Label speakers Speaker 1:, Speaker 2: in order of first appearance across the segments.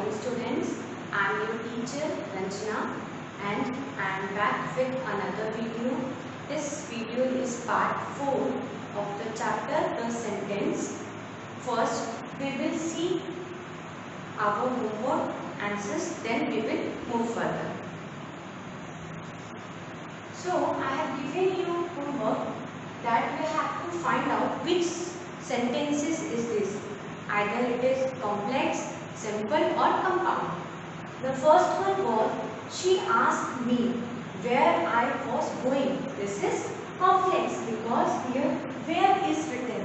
Speaker 1: morning students. I am your teacher Ranjana and I am back with another video. This video is part 4 of the chapter The Sentence. First we will see our homework answers, then we will move further. So I have given you homework that we have to find out which sentences is this. Either it is complex, simple or compound. The first one was, she asked me where I was going. This is complex because here where is written.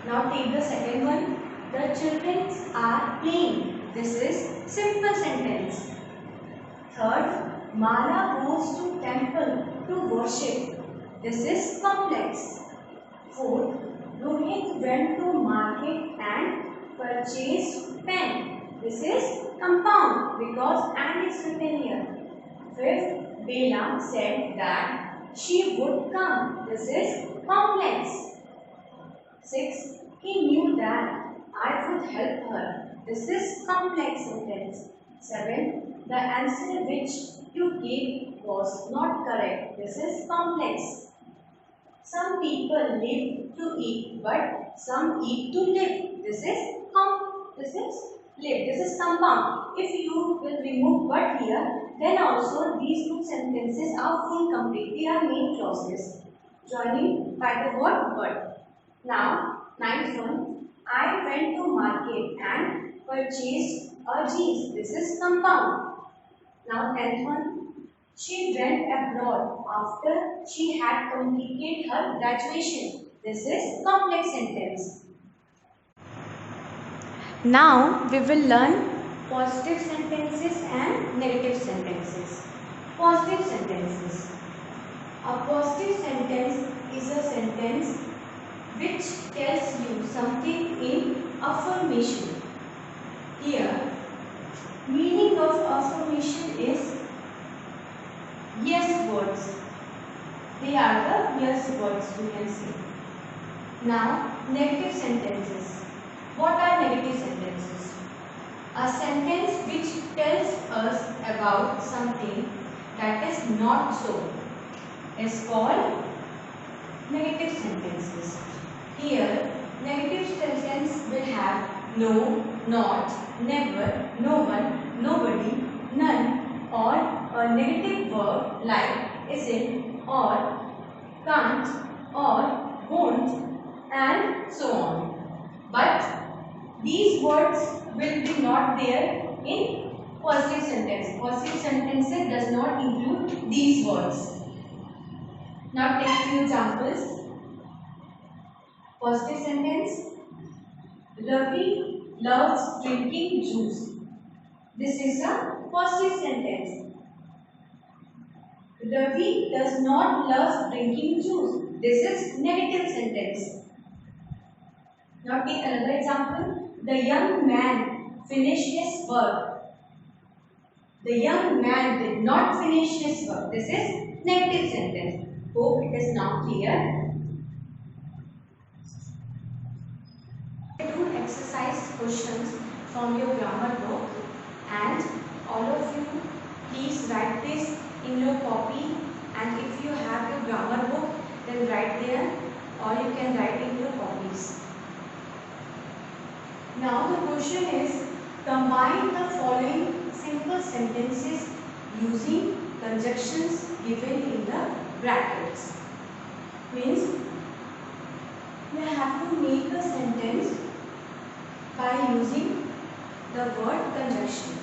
Speaker 1: Now take the second one. The children are playing. This is simple sentence. Third, Mala goes to temple to worship. This is complex. Fourth, Rohit went to market and purchased pen. This is compound because and is written here. Fifth, Bela said that she would come. This is complex. Sixth, he knew that I would help her. This is complex sentence. Seventh, the answer which you gave was not correct. This is complex. Some people live to eat, but some eat to live. This is live. This is compound. If you will remove but here, then also these two sentences are full complete. They are main clauses joining by the word but. Now, ninth one. I went to market and purchased a jeans. This is compound. Now, tenth one. She went abroad after she had completed her graduation. This is complex sentence. Now we will learn positive sentences and negative sentences. Positive sentences. A positive sentence is a sentence which tells you something in affirmation. Here, meaning of affirmation is yes words. They are the yes words we can say. Now, negative sentences. What are negative sentences? A sentence which tells us about something that is not so is called negative sentences. Here, negative sentence will have no, not, never, no one, nobody, none, or a negative verb like isn't or can't or won't and so on. But these words will be not there in positive sentence. Positive sentences does not include these words. Now take few examples. Positive sentence. Ravi loves drinking juice. This is a positive sentence. Ravi does not love drinking juice. This is negative sentence. Now take another example. The young man finished his work. The young man did not finish his work. This is negative sentence. Hope it is now clear. Do exercise questions from your grammar book, and all of you please write this in your copy, and if you have your grammar book then write there, or you can write in your copies. Now the question is, combine the following simple sentences using conjunctions given in the brackets. Means you have to make a sentence by using the word conjunction.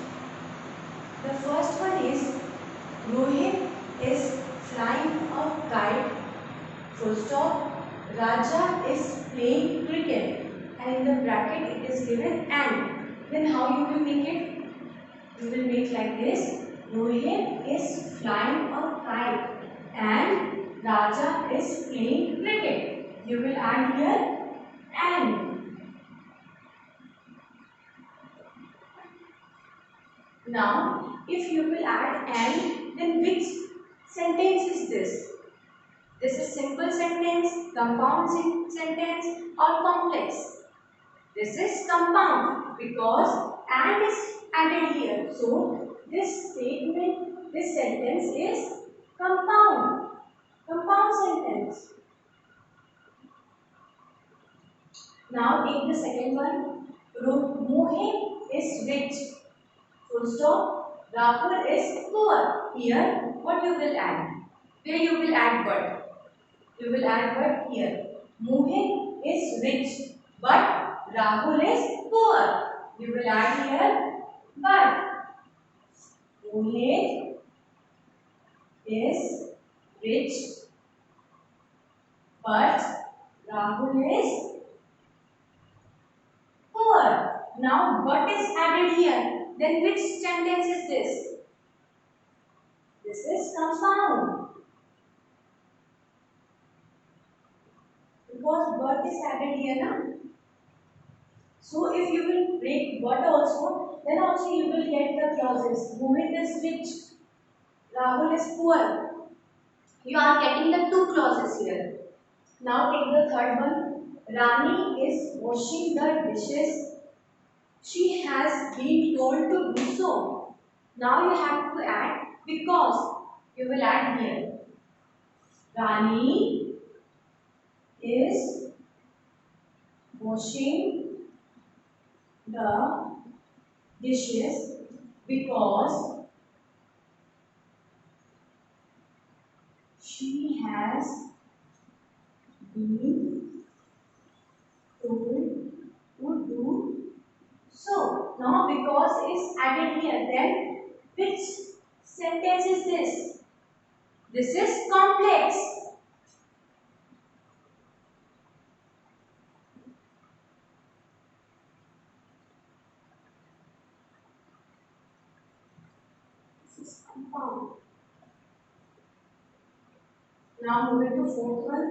Speaker 1: The first one is, Rohit is flying a kite, full stop. Raja is playing cricket. And in the bracket it is given and. Then how you will make it? You will make like this. Rohit is flying a kite and Raja is playing cricket. You will add here and. Now, if you will add and, then which sentence is this? This is simple sentence, compound sentence or complex? This is compound because and is added here. So this statement, this sentence is compound. Compound sentence. Now take the second one. Mohit is rich. Full stop. Rahul is poor. Here, what you will add? Where you will add but? You will add but here. Mohit is rich, but Rahul is poor. You will add here but. Mohit is rich, but Rahul is poor. Now, but is added here. Then which sentence is this? This is compound. Because but is added here, na? So if you will break but also, then also you will get the clauses. Mohit is rich, Rahul is poor. You are getting the two clauses here. Now take the third one. Rani is washing the dishes. She has been told to do so. Now you have to add because. You will add here. Rani is washing the dishes because she has been told to do so. Now because is added here. Then which sentence is this? This is complex. This is compound. Now moving to fourth one.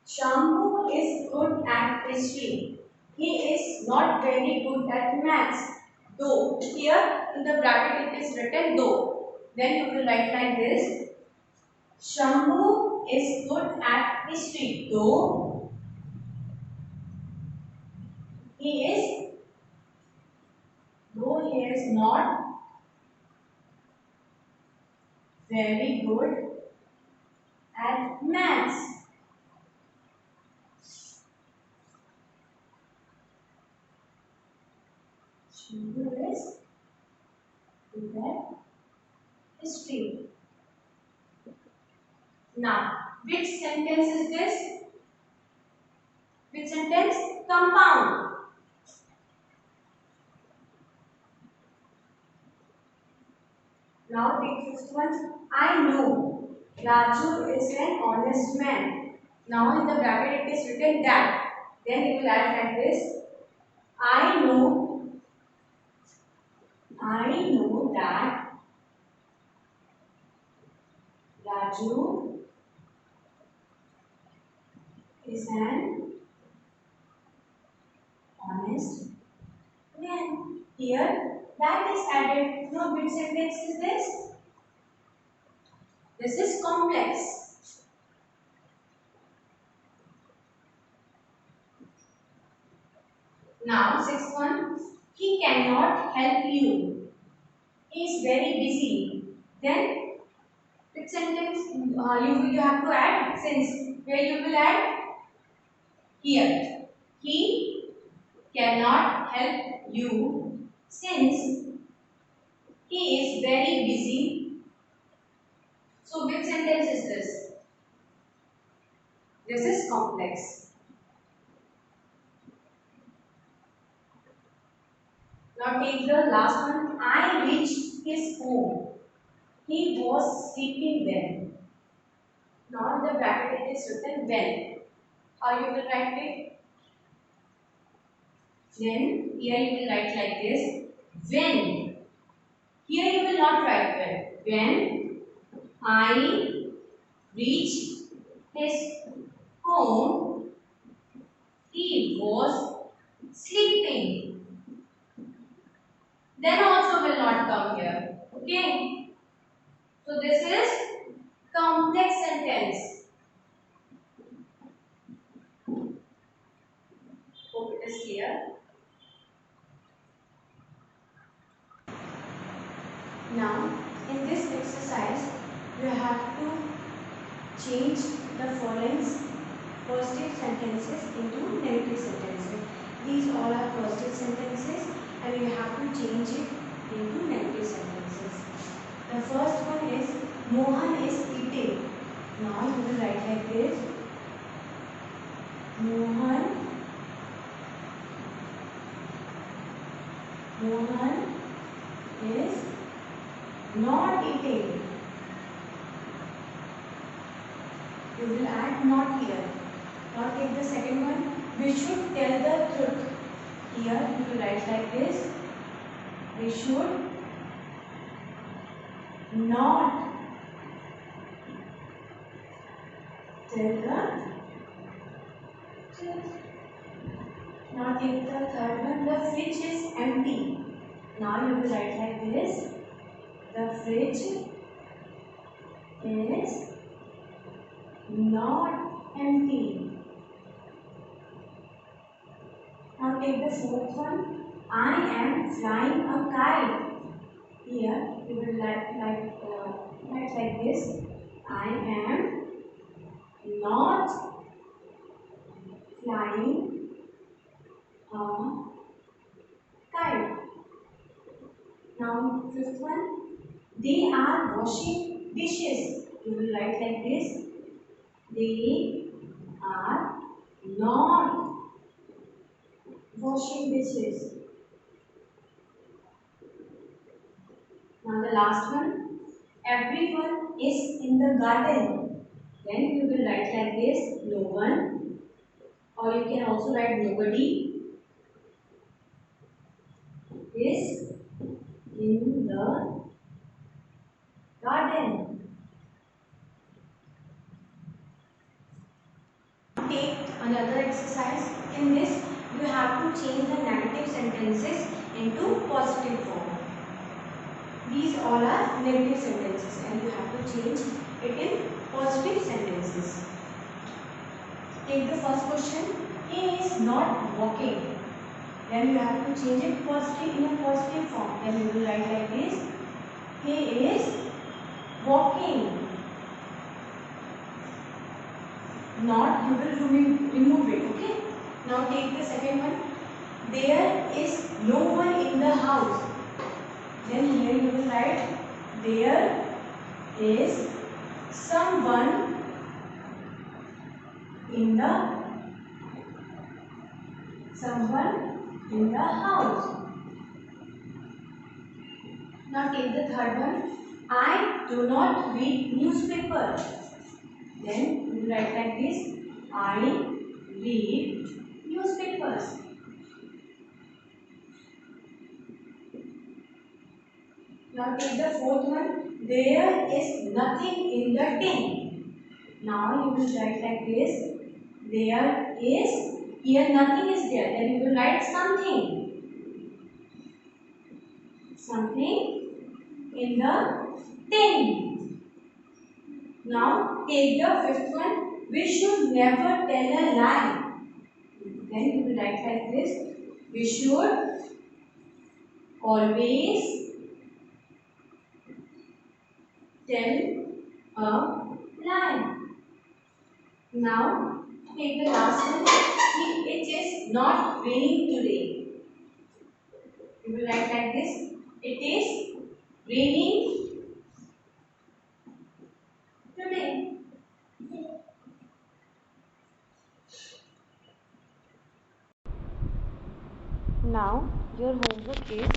Speaker 1: Shambhu is good at history. He is not very good at maths. Though here in the bracket it is written though. Then you will write like this. Shambhu is good at history. Though he is not very good at maths. Shambhu is good at history. Now, which sentence is this? Which sentence? Compound. Now take fifth one. I know Raju is an honest man. Now in the bracket it is written that. Then you will add like this. I know that Raju is an honest man. Here that is added. Now which sentence is this? This is complex. Now sixth one. He cannot help you. He is very busy. Then which sentence you have to add since where you will add here. He cannot help you since he is very busy. So which sentence is this? This is complex. Now take the last one. I reached his home. He was sleeping then. Now in the bracket it is written when. How you will write it? Then here you will write like this. When. Here you will not write when. When I reached his home, he was sleeping. Then also will not come here. Okay. So this is complex sentence. Hope it is clear. change the following positive sentences into negative sentences. These all are positive sentences and you have to change it into negative sentences. The first one is Mohan is eating. Now you will write like this. Mohan is not eating. You will add not here. Now take the second one. We should tell the truth. Here you will write like this. We should not tell the truth. Now take the third one. The fridge is empty. Now you will write like this. The fridge is not empty. Now take the fourth one. I am flying a kite. Here you will write like this. I am not flying a kite. Now fifth one. They are washing dishes. You will write like this. They are not washing dishes. Now the last one. Everyone is in the garden. Then you will write like this. No one. Or you can also write nobody is in the garden. Take another exercise. In this, you have to change the negative sentences into positive form. These all are negative sentences and you have to change it in positive sentences. Take the first question. He is not walking. Then you have to change it positive in a positive form. Then you will write like this. He is walking. Not, you will remove it. Okay. Now take the second one. There is no one in the house. Then here you will write. There is someone in the house. Now take the third one. I do not read newspaper. Then you write like this. I read newspapers. Now take the fourth one. There is nothing in the tin. Now you will write like this. There is, here nothing is there. Then you will write something. Something in the tin. Now take the fifth one. We should never tell a lie. Then you will write like this. We should always tell a lie. Now take the last one. It is not raining today. You will write like this. It is raining today. Now your homework is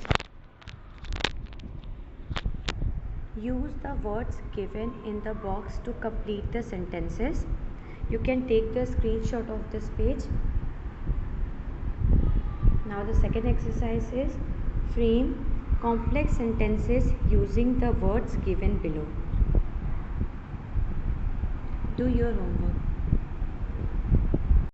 Speaker 1: use the words given in the box to complete the sentences. You can take the screenshot of this page. Now the second exercise is frame complex sentences using the words given below. Do your homework.